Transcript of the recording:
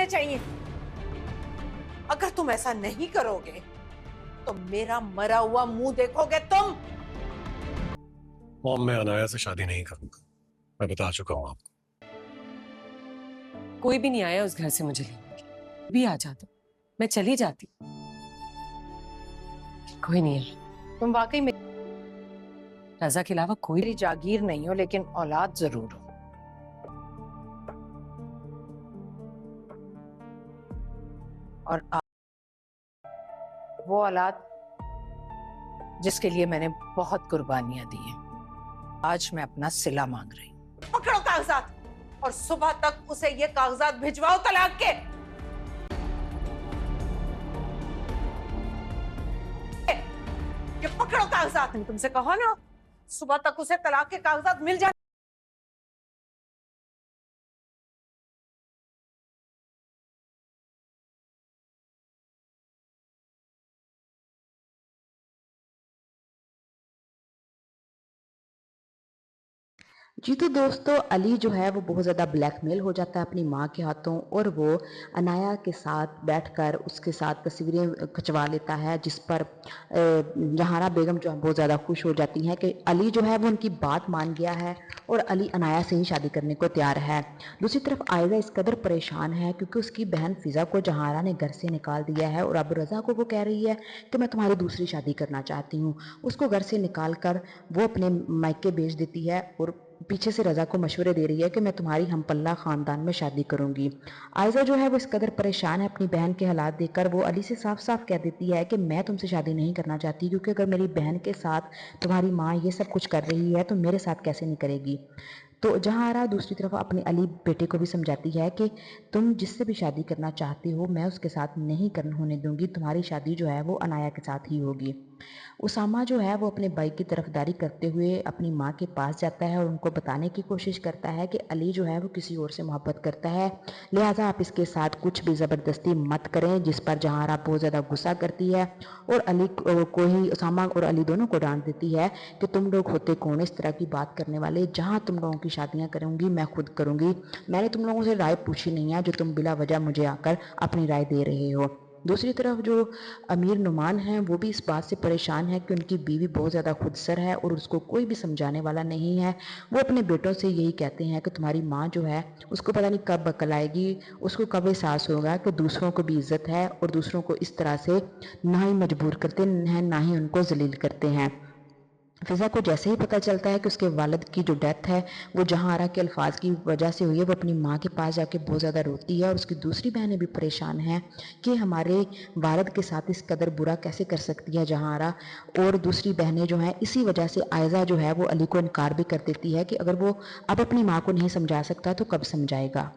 होने चाहिए। अगर तुम ऐसा नहीं करोगे तो मेरा मरा हुआ मुंह देखोगे तुम। मॉम, मैं अनाया से शादी नहीं करूंगा, मैं बता चुका हूं आपको। कोई भी नहीं आया उस घर से मुझे लेने के लिए। भी आ जाता मैं चली जाती। कोई नहीं है। तुम वाकई में रजा के अलावा कोई मेरी जागीर नहीं हो, लेकिन औलाद जरूर हो। और वो औलाद जिसके लिए मैंने बहुत कुर्बानियां दी हैं, आज मैं अपना सिला मांग रही हूं। पकड़ो कागजात और सुबह तक उसे ये कागजात भिजवाओ तलाक के। ये पकड़ो कागजात। मैंने तुमसे कहा ना, सुबह तक उसे तलाक के कागजात मिल जाए। जी तो दोस्तों, अली जो है वो बहुत ज़्यादा ब्लैकमेल हो जाता है अपनी माँ के हाथों, और वो अनाया के साथ बैठकर उसके साथ तस्वीरें खिंचवा लेता है, जिस पर जहारा बेगम जो है बहुत ज़्यादा खुश हो जाती हैं कि अली जो है वो उनकी बात मान गया है और अली अनाया से ही शादी करने को तैयार है। दूसरी तरफ आयजा इस कदर परेशान है क्योंकि उसकी बहन फिज़ा को जहारा ने घर से निकाल दिया है और अब रज़ा को वो कह रही है कि मैं तुम्हारी दूसरी शादी करना चाहती हूँ। उसको घर से निकाल कर वो अपने मायके भेज देती है और पीछे से रज़ा को मशवरे दे रही है कि मैं तुम्हारी हम पल्ला ख़ानदान में शादी करूंगी। आयजा जो है वो इस कदर परेशान है अपनी बहन के हालात देखकर, वो अली से साफ साफ कह देती है कि मैं तुमसे शादी नहीं करना चाहती, क्योंकि अगर मेरी बहन के साथ तुम्हारी माँ ये सब कुछ कर रही है तो मेरे साथ कैसे नहीं करेगी। तो जहारा दूसरी तरफ अपने अली बेटे को भी समझाती है कि तुम जिससे भी शादी करना चाहती हो मैं उसके साथ नहीं होने दूंगी, तुम्हारी शादी जो है वो अनाया के साथ ही होगी। उसामा जो है वो अपने भाई की तरफदारी करते हुए अपनी माँ के पास जाता है और उनको बताने की कोशिश करता है कि अली जो है वो किसी और से मोहब्बत करता है, लिहाजा आप इसके साथ कुछ भी ज़बरदस्ती मत करें, जिस पर जहारा बहुत ज़्यादा गुस्सा करती है और अली को ही उसामा और अली दोनों को डांट देती है कि तुम लोग होते कौन इस तरह की बात करने वाले, जहाँ तुम लोगों की शादियाँ करूँगी मैं खुद करूँगी, मैंने तुम लोगों से राय पूछी नहीं है जो तुम बिला वजह मुझे आकर अपनी राय दे रहे हो। दूसरी तरफ जो अमीर नुमान हैं वो भी इस बात से परेशान है कि उनकी बीवी बहुत ज़्यादा खुदसर है और उसको कोई भी समझाने वाला नहीं है। वो अपने बेटों से यही कहते हैं कि तुम्हारी माँ जो है उसको पता नहीं कब अकल आएगी, उसको कब एहसास होगा कि दूसरों को भी इज्जत है और दूसरों को इस तरह से ना ही मजबूर करते हैं ना ही उनको जलील करते हैं। फिज़ा को जैसे ही पता चलता है कि उसके वालिद की जो डेथ है वो जहारा के अल्फाज की वजह से हुई है, वो अपनी माँ के पास जाके बहुत ज़्यादा रोती है और उसकी दूसरी बहनें भी परेशान हैं कि हमारे वालिद के साथ इस कदर बुरा कैसे कर सकती है जहारा। और दूसरी बहनें जो हैं इसी वजह से आयज़ा जो है वो अली को इनकार भी कर देती है कि अगर वो अब अपनी माँ को नहीं समझा सकता तो कब समझाएगा।